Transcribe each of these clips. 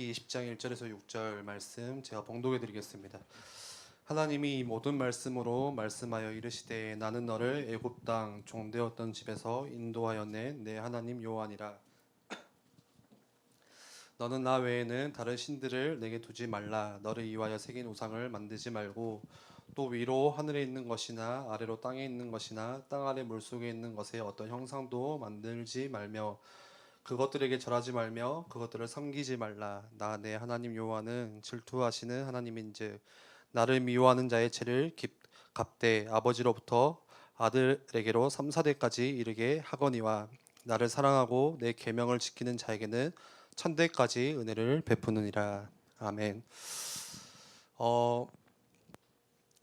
출애굽기 10장 1절에서 6절 말씀 제가 봉독해 드리겠습니다. 하나님이 이 모든 말씀으로 말씀하여 이르시되 나는 너를 애굽 땅 종되었던 집에서 인도하였네 내 하나님 여호와니라. 너는 나 외에는 다른 신들을 내게 두지 말라. 너를 이와여 새긴 우상을 만들지 말고 또 위로 하늘에 있는 것이나 아래로 땅에 있는 것이나 땅 아래 물속에 있는 것에 어떤 형상도 만들지 말며 그것들에게 절하지 말며 그것들을 섬기지 말라. 나 내 하나님 여호와는 질투하시는 하나님인즉 나를 미워하는 자의 죄를 갚되 아버지로부터 아들에게로 3, 4대까지 이르게 하거니와 나를 사랑하고 내 계명을 지키는 자에게는 천대까지 은혜를 베푸느니라. 아멘.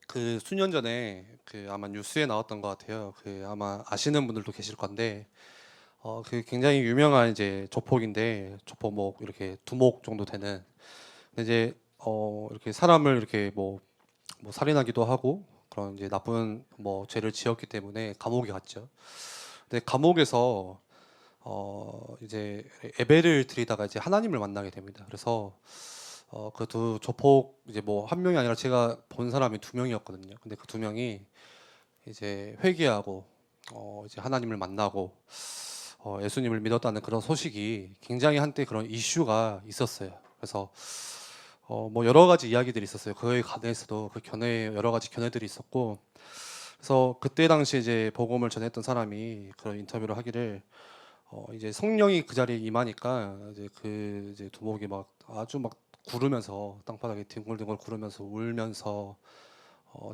그 수년 전에 아마 뉴스에 나왔던 것 같아요. 아마 아시는 분들도 계실 건데 그 굉장히 유명한 이제 조폭인데 조폭목 이렇게 두목 정도 되는. 근데 이제 이렇게 사람을 이렇게 뭐 살인하기도 하고 그런 이제 나쁜 죄를 지었기 때문에 감옥에 갔죠. 근데 감옥에서 이제 예배를 드리다가 이제 하나님을 만나게 됩니다. 그래서 그 두 조폭 이제 한 명이 아니라 제가 본 사람이 두 명이었거든요. 근데 그 두 명이 이제 회개하고 이제 하나님을 만나고 예수님을 믿었다는 그런 소식이 굉장히 한때 그런 이슈가 있었어요. 그래서 여러 가지 이야기들이 있었어요. 그에 관해서도 그 견해 여러 가지 견해들이 있었고, 그래서 그때 당시 이제 복음을 전했던 사람이 그런 인터뷰를 하기를 이제 성령이 그 자리에 임하니까 이제 두목이 막 아주 막 구르면서 땅바닥에 뒹굴뒹굴 구르면서 울면서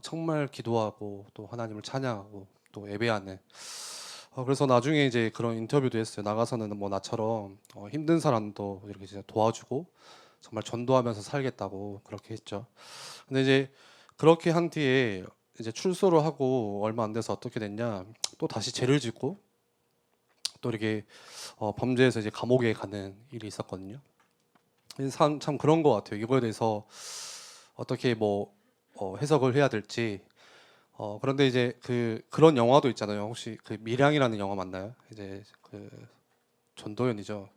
정말 기도하고 또 하나님을 찬양하고 또 예배하는. 그래서 나중에 이제 그런 인터뷰도 했어요. 나가서는 나처럼 힘든 사람도 이렇게 이제 도와주고 정말 전도하면서 살겠다고 그렇게 했죠. 근데 이제 그렇게 한 뒤에 이제 출소를 하고 얼마 안 돼서 어떻게 됐냐? 또 다시 죄를 짓고 또 이렇게 범죄해서 이제 감옥에 가는 일이 있었거든요. 참 그런 것 같아요. 이거에 대해서 어떻게 해석을 해야 될지. 그런데 이제 그런 영화도 있잖아요. 혹시 밀양이라는 영화 맞나요? 이제 전도연이죠.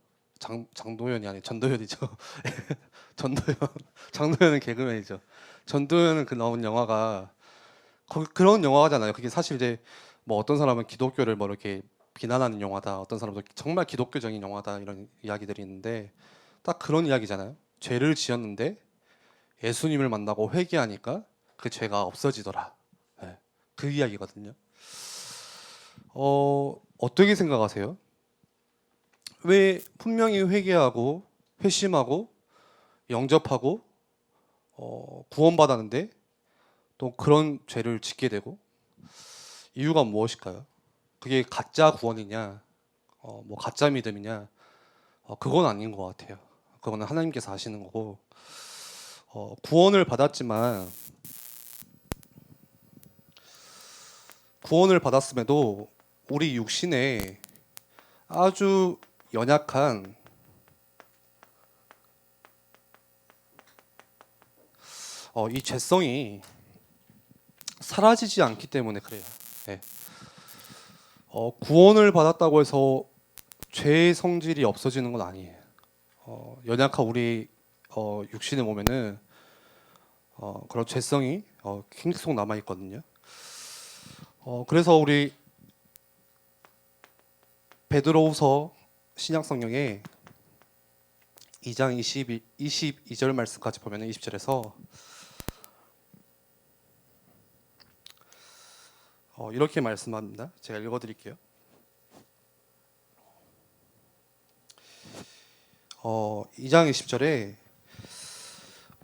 장도연이 아니 전도연이죠. 전도연. 장도연은 개그맨이죠. 전도연은 나온 영화가 그런 영화잖아요. 그게 사실 이제 어떤 사람은 기독교를 이렇게 비난하는 영화다. 어떤 사람도 정말 기독교적인 영화다. 이런 이야기들이 있는데 딱 그런 이야기잖아요. 죄를 지었는데 예수님을 만나고 회개하니까 그 죄가 없어지더라. 네, 그 이야기거든요. 어떻게 생각하세요? 왜 분명히 회개하고 회심하고 영접하고 구원받았는데 또 그런 죄를 짓게 되고, 이유가 무엇일까요? 그게 가짜 구원이냐, 가짜 믿음이냐? 그건 아닌 것 같아요. 그거는 하나님께서 하시는 거고, 구원을 받았음에도 우리 육신에 아주 연약한 이 죄성이 사라지지 않기 때문에 그래요. 네. 구원을 받았다고 해서 죄의 성질이 없어지는 건 아니에요. 연약한 우리 육신의 몸에는 그런 죄성이 계속 남아 있거든요. 그래서 우리 베드로후서 신약성경에 2장 22절 말씀까지 보면 20절에서 이렇게 말씀합니다. 제가 읽어드릴게요. 2장 20절에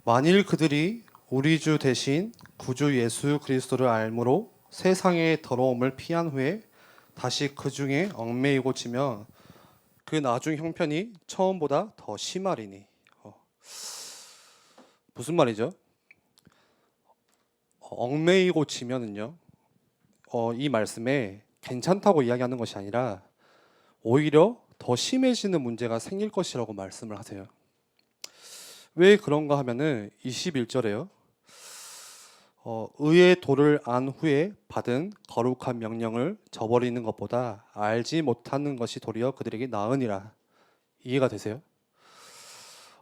만일 그들이 우리 주 대신 구주 예수 그리스도를 알므로 세상의 더러움을 피한 후에 다시 그 중에 얽매이고 지면 그 나중 형편이 처음보다 더 심하리니. 무슨 말이죠? 얽매이고 지면은요, 이 말씀에 괜찮다고 이야기하는 것이 아니라 오히려 더 심해지는 문제가 생길 것이라고 말씀을 하세요. 왜 그런가 하면은 21절에요. 의의 도를 안 후에 받은 거룩한 명령을 저버리는 것보다 알지 못하는 것이 도리어 그들에게 나으니라. 이해가 되세요?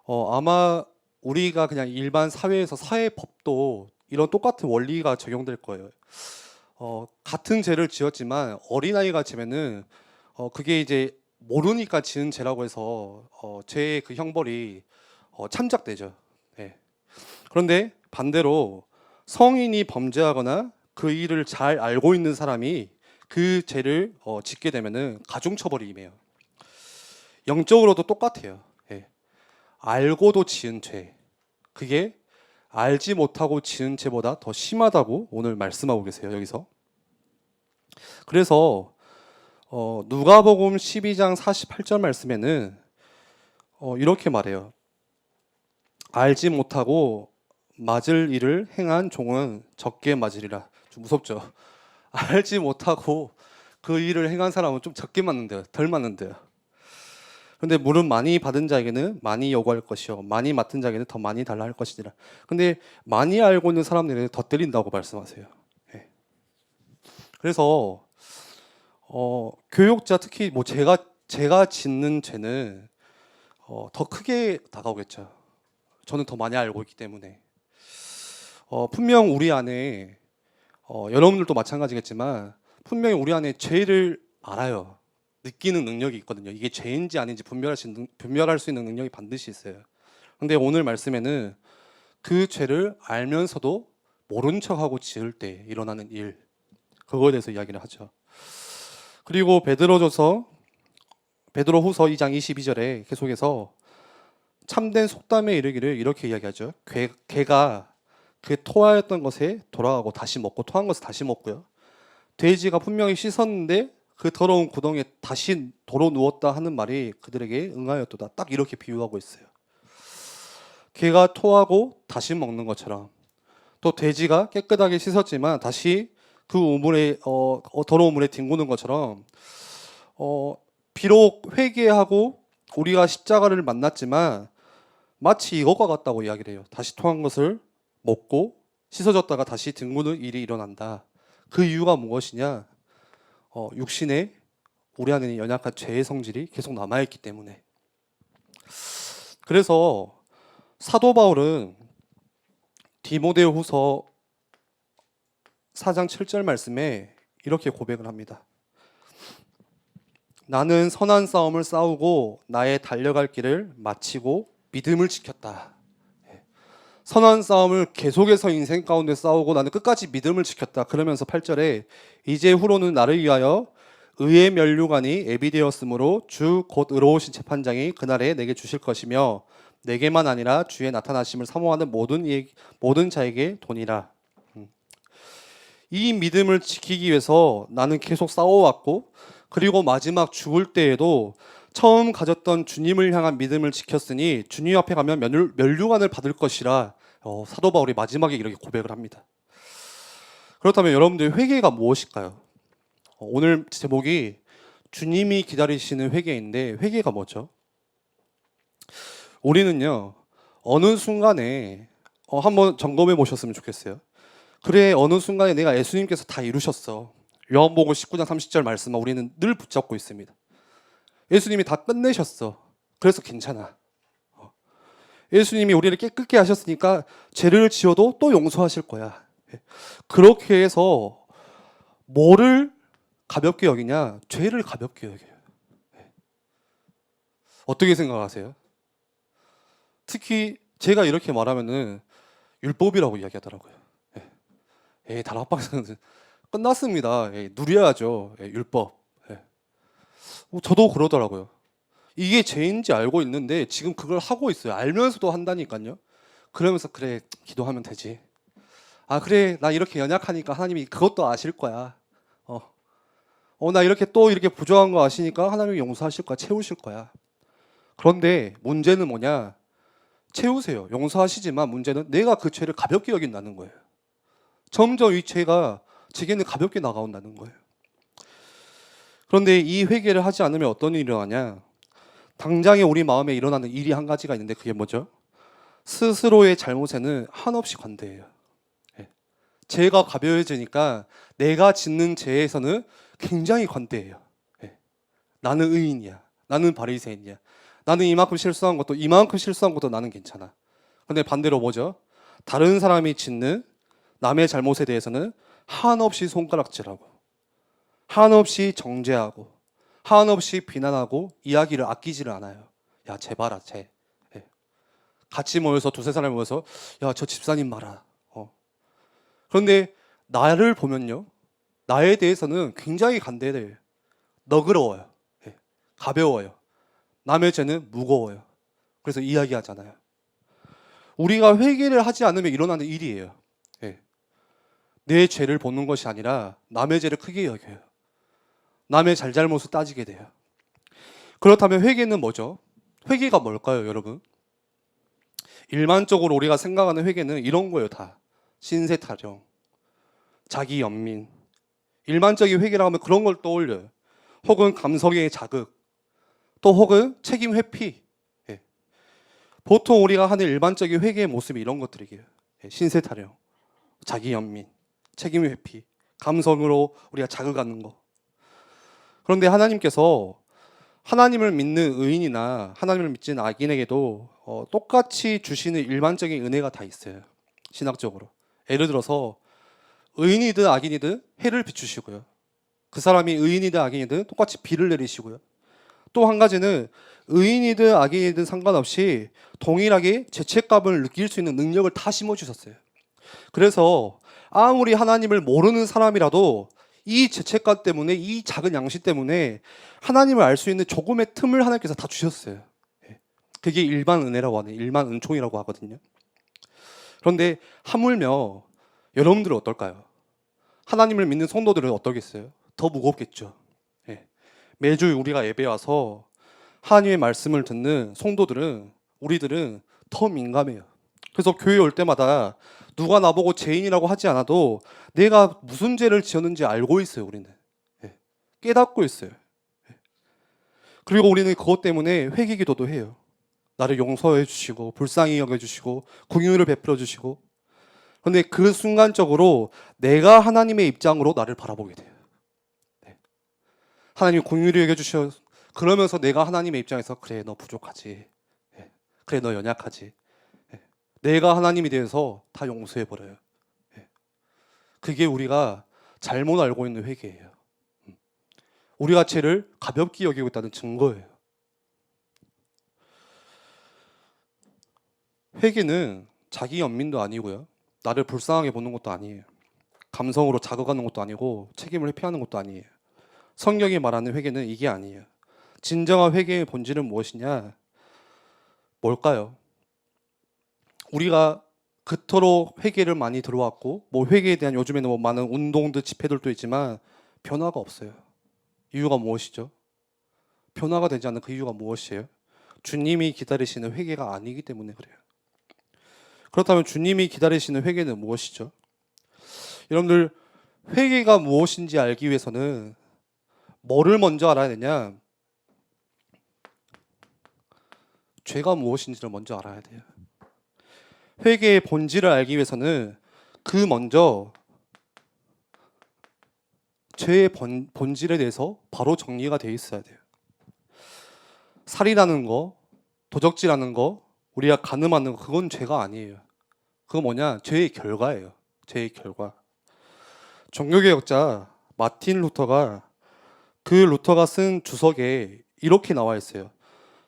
아마 우리가 그냥 일반 사회에서 사회법도 이런 똑같은 원리가 적용될 거예요. 같은 죄를 지었지만 어린아이가 지면은 그게 이제 모르니까 지은 죄라고 해서 죄의 그 형벌이 참작되죠. 네. 그런데 반대로 성인이 범죄하거나 그 일을 잘 알고 있는 사람이 그 죄를 짓게 되면은 가중처벌이 임해요. 영적으로도 똑같아요. 예. 알고도 지은 죄, 그게 알지 못하고 지은 죄보다 더 심하다고 오늘 말씀하고 계세요, 여기서. 그래서 누가복음 12장 48절 말씀에는 이렇게 말해요. 알지 못하고 맞을 일을 행한 종은 적게 맞으리라. 좀 무섭죠. 알지 못하고 그 일을 행한 사람은 좀 적게 맞는데요, 덜 맞는데요. 근데 물은 많이 받은 자에게는 많이 요구할 것이요 많이 맡은 자에게는 더 많이 달라 할 것이니라. 근데 많이 알고 있는 사람들은 더 때린다고 말씀하세요. 예. 그래서 교육자, 특히 뭐 제가 짓는 죄는 더 크게 다가오겠죠. 저는 더 많이 알고 있기 때문에. 분명 우리 안에 여러분들도 마찬가지겠지만 분명히 우리 안에 죄를 알아요. 느끼는 능력이 있거든요. 이게 죄인지 아닌지 분별할 수 있는 능력이 반드시 있어요. 근데 오늘 말씀에는 그 죄를 알면서도 모른 척하고 지을 때 일어나는 일, 그거에 대해서 이야기를 하죠. 그리고 베드로후서 2장 22절에 계속해서 참된 속담에 이르기를 이렇게 이야기하죠. 개가 그 토하였던 것에 돌아가고 다시 먹고 토한 것을 다시 먹고요. 돼지가 분명히 씻었는데 그 더러운 구덩이에 다시 도로 누웠다 하는 말이 그들에게 응하였도다. 딱 이렇게 비유하고 있어요. 개가 토하고 다시 먹는 것처럼, 또 돼지가 깨끗하게 씻었지만 다시 그 우물에 더러운 물에 뒹구는 것처럼 비록 회개하고 우리가 십자가를 만났지만 마치 이것과 같다고 이야기를 해요. 다시 토한 것을 먹고 씻어졌다가 다시 뒹구는 일이 일어난다. 그 이유가 무엇이냐? 육신에 우리 안에는 연약한 죄의 성질이 계속 남아있기 때문에. 그래서 사도 바울은 디모데후서 4장 7절 말씀에 이렇게 고백을 합니다. 나는 선한 싸움을 싸우고 나의 달려갈 길을 마치고 믿음을 지켰다. 선한 싸움을 계속해서 인생 가운데 싸우고 나는 끝까지 믿음을 지켰다. 그러면서 8절에 이제 후로는 나를 위하여 의의 면류관이 예비되었으므로 주 곧 의로우신 재판장이 그날에 내게 주실 것이며 내게만 아니라 주의 나타나심을 사모하는 모든 자에게 도니라. 이 믿음을 지키기 위해서 나는 계속 싸워왔고, 그리고 마지막 죽을 때에도 처음 가졌던 주님을 향한 믿음을 지켰으니 주님 앞에 가면 면류관을 받을 것이라 사도 바울이 마지막에 이렇게 고백을 합니다. 그렇다면 여러분들 회개가 무엇일까요? 오늘 제목이 주님이 기다리시는 회개인데, 회개가 뭐죠? 우리는요, 어느 순간에 한번 점검해 보셨으면 좋겠어요. 그래, 어느 순간에 내가 예수님께서 다 이루셨어. 요한복음 19장 30절 말씀만 우리는 늘 붙잡고 있습니다. 예수님이 다 끝내셨어. 그래서 괜찮아. 예수님이 우리를 깨끗게 하셨으니까 죄를 지어도 또 용서하실 거야. 그렇게 해서 뭐를 가볍게 여기냐? 죄를 가볍게 여겨요. 어떻게 생각하세요? 특히 제가 이렇게 말하면은 율법이라고 이야기하더라고요. 다락방에서는 끝났습니다. 누려야죠. 율법. 저도 그러더라고요. 이게 죄인지 알고 있는데 지금 그걸 하고 있어요. 알면서도 한다니까요. 그러면서 그래, 기도하면 되지. 아, 그래, 나 이렇게 연약하니까 하나님이 그것도 아실 거야. 나 이렇게 또 이렇게 부족한 거 아시니까 하나님이 용서하실 거야. 채우실 거야. 그런데 문제는 뭐냐? 채우세요. 용서하시지만 문제는 내가 그 죄를 가볍게 여긴다는 거예요. 점점 이 죄가 제게는 가볍게 나가온다는 거예요. 그런데 이 회개를 하지 않으면 어떤 일이 일어나냐? 당장에 우리 마음에 일어나는 일이 한 가지가 있는데 그게 뭐죠? 스스로의 잘못에는 한없이 관대해요. 죄가 가벼워지니까 내가 짓는 죄에서는 굉장히 관대해요. 나는 의인이야. 나는 바리새인이야. 나는 이만큼 실수한 것도 나는 괜찮아. 근데 반대로 뭐죠? 다른 사람이 짓는 남의 잘못에 대해서는 한없이 손가락질하고, 한없이 정죄하고, 한없이 비난하고, 이야기를 아끼지를 않아요. 야, 쟤 봐라, 쟤. 예. 같이 모여서 두세 사람이 모여서 야, 저 집사님 봐라. 그런데 나를 보면요, 나에 대해서는 굉장히 간대해요. 너그러워요. 예. 가벼워요. 남의 죄는 무거워요. 그래서 이야기하잖아요. 우리가 회개를 하지 않으면 일어나는 일이에요. 예. 내 죄를 보는 것이 아니라 남의 죄를 크게 여겨요. 남의 잘잘못을 따지게 돼요. 그렇다면 회개는 뭐죠? 회개가 뭘까요, 여러분? 일반적으로 우리가 생각하는 회개는 이런 거예요, 다. 신세 타령, 자기 연민. 일반적인 회개라고 하면 그런 걸 떠올려요. 혹은 감성의 자극, 또 혹은 책임 회피. 예. 보통 우리가 하는 일반적인 회개의 모습이 이런 것들이에요. 예. 신세 타령, 자기 연민, 책임 회피, 감성으로 우리가 자극하는 거. 그런데 하나님께서 하나님을 믿는 의인이나 하나님을 믿지 않는 악인에게도 똑같이 주시는 일반적인 은혜가 다 있어요. 신학적으로. 예를 들어서 의인이든 악인이든 해를 비추시고요. 그 사람이 의인이든 악인이든 똑같이 비를 내리시고요. 또 한 가지는 의인이든 악인이든 상관없이 동일하게 죄책감을 느낄 수 있는 능력을 다 심어주셨어요. 그래서 아무리 하나님을 모르는 사람이라도 이 죄책감 때문에, 이 작은 양심 때문에 하나님을 알 수 있는 조금의 틈을 하나님께서 다 주셨어요. 그게 일반 은혜라고 하는, 일반 은총이라고 하거든요. 그런데 하물며 여러분들은 어떨까요? 하나님을 믿는 성도들은 어떠겠어요? 더 무겁겠죠. 매주 우리가 예배 와서 하나님의 말씀을 듣는 성도들은, 우리들은 더 민감해요. 그래서 교회 올 때마다 누가 나보고 죄인이라고 하지 않아도 내가 무슨 죄를 지었는지 알고 있어요, 우리는. 깨닫고 있어요. 그리고 우리는 그것 때문에 회개 기도도 해요. 나를 용서해 주시고, 불쌍히 여겨 주시고, 긍휼을 베풀어 주시고. 그런데 그 순간적으로 내가 하나님의 입장으로 나를 바라보게 돼요. 하나님이 긍휼히 여겨 주셔. 그러면서 내가 하나님의 입장에서 그래, 너 부족하지. 그래, 너 연약하지. 내가 하나님에 대해서 다 용서해 버려요. 그게 우리가 잘못 알고 있는 회개예요. 우리가 죄를 가볍게 여기고 있다는 증거예요. 회개는 자기 연민도 아니고요, 나를 불쌍하게 보는 것도 아니에요. 감성으로 자극하는 것도 아니고 책임을 회피하는 것도 아니에요. 성경이 말하는 회개는 이게 아니에요. 진정한 회개의 본질은 무엇이냐? 뭘까요? 우리가 그토록 회개를 많이 들어왔고, 뭐 회개에 대한 요즘에는 뭐 많은 운동들, 집회들도 있지만 변화가 없어요. 이유가 무엇이죠? 변화가 되지 않는 그 이유가 무엇이에요? 주님이 기다리시는 회개가 아니기 때문에 그래요. 그렇다면 주님이 기다리시는 회개는 무엇이죠? 여러분들, 회개가 무엇인지 알기 위해서는 뭐를 먼저 알아야 되냐? 죄가 무엇인지를 먼저 알아야 돼요. 회개의 본질을 알기 위해서는 그 먼저 죄의 본질에 대해서 바로 정리가 돼 있어야 돼요. 살인하는 거, 도적질하는 거, 우리가 간음하는 거, 그건 죄가 아니에요. 그거 뭐냐? 죄의 결과예요. 죄의 결과. 종교개혁자 마틴 루터가, 그 루터가 쓴 주석에 이렇게 나와 있어요.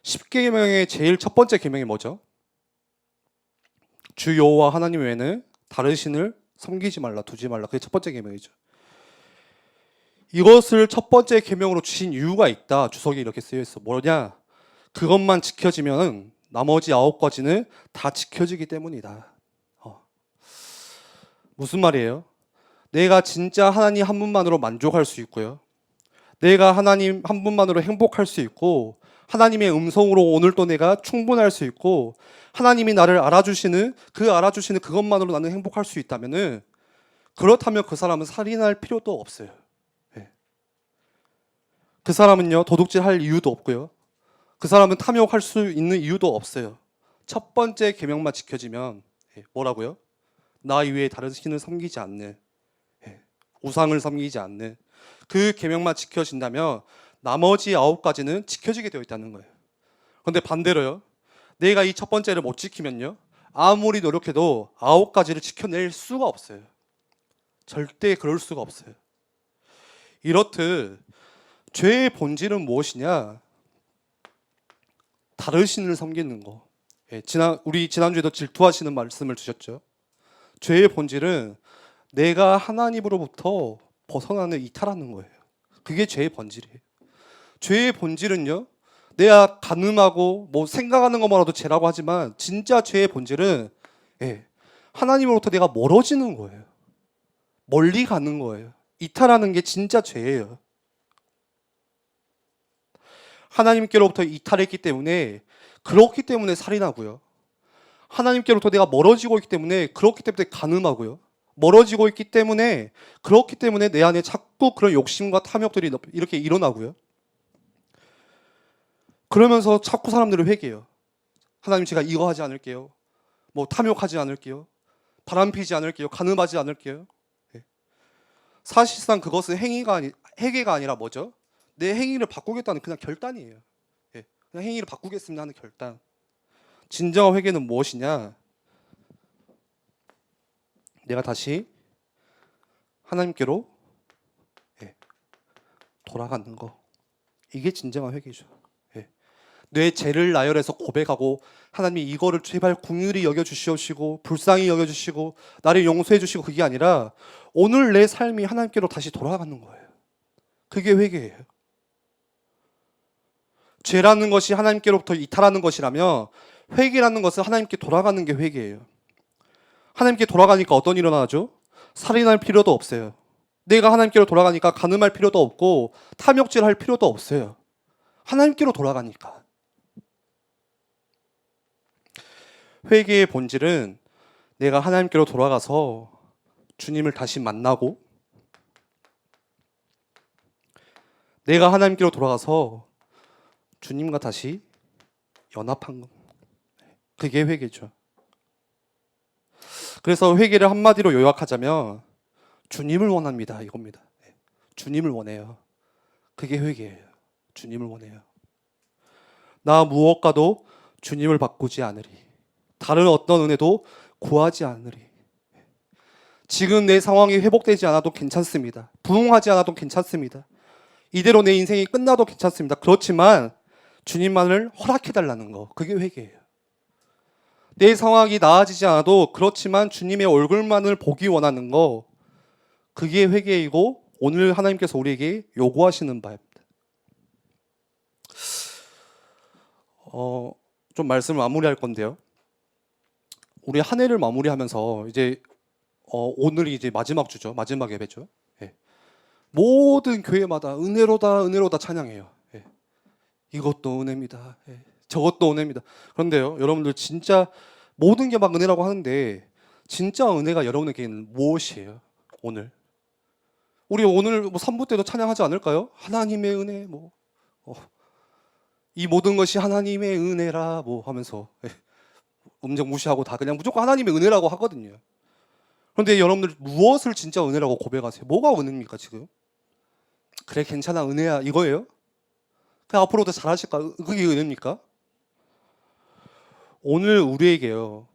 10계명의 제일 첫 번째 계명이 뭐죠? 주 여호와 하나님 외에는 다른 신을 섬기지 말라, 두지 말라. 그게 첫 번째 계명이죠. 이것을 첫 번째 계명으로 주신 이유가 있다. 주석에 이렇게 쓰여 있어. 뭐냐? 그것만 지켜지면 나머지 9가지는 다 지켜지기 때문이다. 무슨 말이에요? 내가 진짜 하나님 한 분만으로 만족할 수 있고요, 내가 하나님 한 분만으로 행복할 수 있고, 하나님의 음성으로 오늘도 내가 충분할 수 있고, 하나님이 나를 알아주시는 그것만으로 나는 행복할 수 있다면은, 그렇다면 그 사람은 살인할 필요도 없어요. 그 사람은요, 도둑질할 이유도 없고요, 그 사람은 탐욕할 수 있는 이유도 없어요. 첫 번째 계명만 지켜지면 뭐라고요? 나 이외에 다른 신을 섬기지 않는, 우상을 섬기지 않는 그 계명만 지켜진다면 나머지 9가지는 지켜지게 되어 있다는 거예요. 근데 반대로요. 내가 이 첫 번째를 못 지키면요. 아무리 노력해도 9가지를 지켜낼 수가 없어요. 절대 그럴 수가 없어요. 이렇듯 죄의 본질은 무엇이냐? 다른 신을 섬기는 거. 예, 우리 지난주에도 질투하시는 말씀을 주셨죠. 죄의 본질은 내가 하나님으로부터 벗어나는 이탈하는 거예요. 그게 죄의 본질이에요. 죄의 본질은요. 내가 가늠하고 뭐 생각하는 것만으로도 죄라고 하지만 진짜 죄의 본질은 하나님으로부터 내가 멀어지는 거예요. 멀리 가는 거예요. 이탈하는 게 진짜 죄예요. 하나님께로부터 이탈했기 때문에 그렇기 때문에 살인하고요. 하나님께로부터 내가 멀어지고 있기 때문에 그렇기 때문에 간음하고요. 멀어지고 있기 때문에 그렇기 때문에 내 안에 자꾸 그런 욕심과 탐욕들이 이렇게 일어나고요. 그러면서 자꾸 사람들을 회개해요. 하나님 제가 이거 하지 않을게요. 뭐 탐욕하지 않을게요. 바람피지 않을게요. 간음하지 않을게요. 사실상 그것은 회개가 아니라 뭐죠? 내 행위를 바꾸겠다는 그냥 결단이에요. 그냥 행위를 바꾸겠습니다 하는 결단. 진정한 회개는 무엇이냐? 내가 다시 하나님께로 돌아가는 거. 이게 진정한 회개죠. 내 죄를 나열해서 고백하고 하나님이 이거를 제발 긍휼히 여겨주시옵시고 불쌍히 여겨주시고 나를 용서해 주시고 그게 아니라 오늘 내 삶이 하나님께로 다시 돌아가는 거예요. 그게 회개예요. 죄라는 것이 하나님께로부터 이탈하는 것이라면 회개라는 것은 하나님께 돌아가는 게 회개예요. 하나님께 돌아가니까 어떤 일이 일어나죠? 살인할 필요도 없어요. 내가 하나님께로 돌아가니까 간음할 필요도 없고 탐욕질할 필요도 없어요. 하나님께로 돌아가니까. 회개의 본질은 내가 하나님께로 돌아가서 주님을 다시 만나고 내가 하나님께로 돌아가서 주님과 다시 연합한 것. 그게 회개죠. 그래서 회개를 한마디로 요약하자면 주님을 원합니다. 이겁니다. 주님을 원해요. 그게 회개예요. 주님을 원해요. 나 무엇과도 주님을 바꾸지 않으리. 다른 어떤 은혜도 구하지 않으리. 지금 내 상황이 회복되지 않아도 괜찮습니다. 부흥하지 않아도 괜찮습니다. 이대로 내 인생이 끝나도 괜찮습니다. 그렇지만 주님만을 허락해달라는 거, 그게 회개예요. 내 상황이 나아지지 않아도 그렇지만 주님의 얼굴만을 보기 원하는 거, 그게 회개이고 오늘 하나님께서 우리에게 요구하시는 바입니다. 좀 말씀을 마무리할 건데요. 우리 한 해를 마무리하면서 이제 오늘이 이제 마지막 주죠. 마지막 예배죠. 모든 교회마다 은혜로다 은혜로다 찬양해요. 이것도 은혜입니다. 저것도 은혜입니다. 그런데요, 여러분들 진짜 모든 게 막 은혜라고 하는데 진짜 은혜가 여러분에게는 무엇이에요? 오늘 우리 오늘 뭐 3부 때도 찬양하지 않을까요? 하나님의 은혜 이 모든 것이 하나님의 은혜라 하면서 음정 무시하고 다 그냥 무조건 하나님의 은혜라고 하거든요. 그런데 여러분들 무엇을 진짜 은혜라고 고백하세요? 뭐가 은혜입니까 지금? 그래 괜찮아 은혜야 이거예요? 그 앞으로도 잘하실까? 그게 은혜입니까? 오늘 우리에게요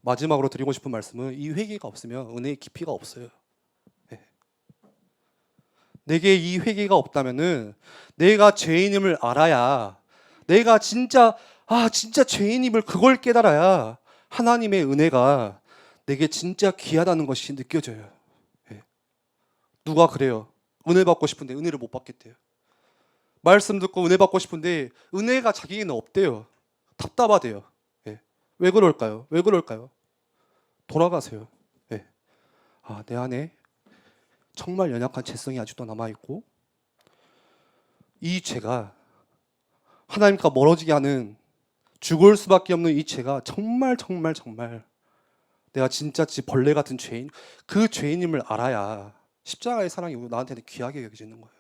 마지막으로 드리고 싶은 말씀은 이 회개가 없으면 은혜의 깊이가 없어요. 내게 이 회개가 없다면은 내가 죄인임을 알아야 내가 진짜 죄인임을 그걸 깨달아야 하나님의 은혜가 내게 진짜 귀하다는 것이 느껴져요. 누가 그래요? 은혜 받고 싶은데 은혜를 못 받겠대요. 말씀 듣고 은혜 받고 싶은데 은혜가 자기에게는 없대요. 답답하대요. 왜 그럴까요? 왜 그럴까요? 돌아가세요. 내 안에 정말 연약한 죄성이 아직도 남아있고 이 죄가 하나님과 멀어지게 하는 죽을 수밖에 없는 이 죄가 정말 내가 진짜 벌레 같은 죄인 그 죄인임을 알아야 십자가의 사랑이 나한테는 귀하게 여겨지는 거예요.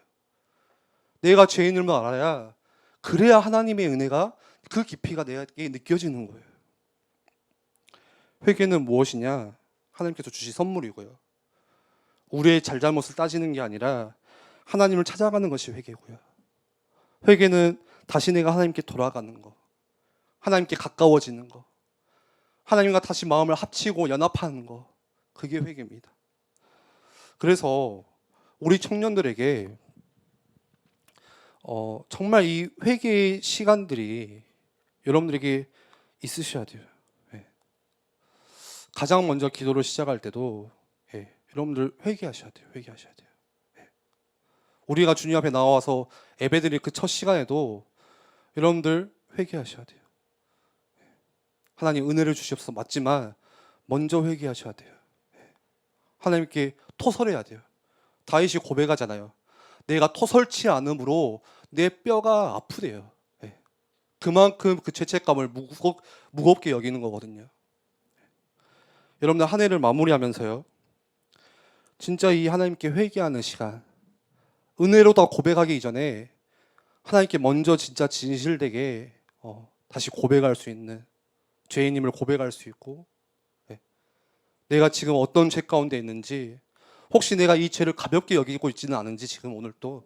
내가 죄인임을 알아야 그래야 하나님의 은혜가 그 깊이가 내게 느껴지는 거예요. 회개는 무엇이냐? 하나님께서 주신 선물이고요. 우리의 잘잘못을 따지는 게 아니라 하나님을 찾아가는 것이 회개고요. 회개는 다시 내가 하나님께 돌아가는 거, 하나님께 가까워지는 거, 하나님과 다시 마음을 합치고 연합하는 거, 그게 회개입니다. 그래서 우리 청년들에게 정말 이 회개의 시간들이 여러분들에게 있으셔야 돼요. 예. 가장 먼저 기도를 시작할 때도 여러분들 회개하셔야 돼요. 회개하셔야 돼요. 예. 우리가 주님 앞에 나와서 예배드릴 그 첫 시간에도 여러분들 회개하셔야 돼요. 하나님 은혜를 주시옵소서 맞지만 먼저 회개하셔야 돼요. 하나님께 토설해야 돼요. 다윗이 고백하잖아요. 내가 토설치 않음으로 내 뼈가 아프대요. 그만큼 그 죄책감을 무겁게 여기는 거거든요. 여러분들 한 해를 마무리하면서요, 진짜 이 하나님께 회개하는 시간, 은혜로 다 고백하기 이전에 하나님께 먼저 진짜 진실되게 다시 고백할 수 있는, 죄인임을 고백할 수 있고, 내가 지금 어떤 죄 가운데 있는지, 혹시 내가 이 죄를 가볍게 여기고 있지는 않은지, 지금 오늘 또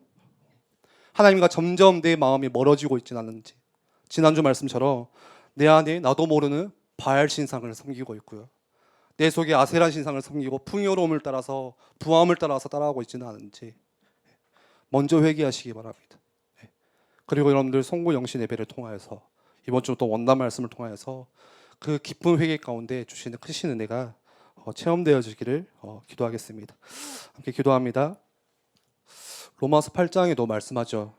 하나님과 점점 내 마음이 멀어지고 있지는 않은지, 지난주 말씀처럼 내 안에 나도 모르는 바알 신상을 섬기고 있고요, 내 속에 아세라 신상을 섬기고 풍요로움을 따라서 부함을 따라서 따라가고 있지는 않은지 먼저 회개하시기 바랍니다. 그리고 여러분들 송구 영신 예배를 통하여서 이번 주 또 원단 말씀을 통하여서 그 깊은 회개 가운데 주시는 크신 은혜가 체험되어지기를 기도하겠습니다. 함께 기도합니다. 로마서 8장에도 말씀하죠.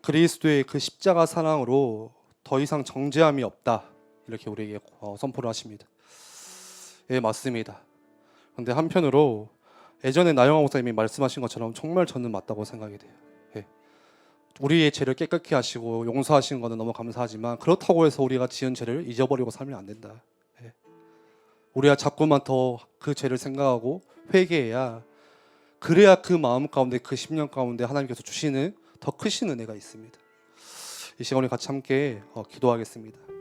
그리스도의 그 십자가 사랑으로 더 이상 정죄함이 없다, 이렇게 우리에게 선포를 하십니다. 예, 맞습니다. 그런데 한편으로 예전에 나영아 목사님이 말씀하신 것처럼 정말 저는 맞다고 생각이 돼요. 예. 우리의 죄를 깨끗게 하시고 용서하신 것은 너무 감사하지만 그렇다고 해서 우리가 지은 죄를 잊어버리고 살면 안 된다. 예. 우리가 자꾸만 더 그 죄를 생각하고 회개해야, 그래야 그 마음 가운데, 그 10년 가운데 하나님께서 주시는 더 크신 은혜가 있습니다. 이 시간 우리 같이 함께 기도하겠습니다.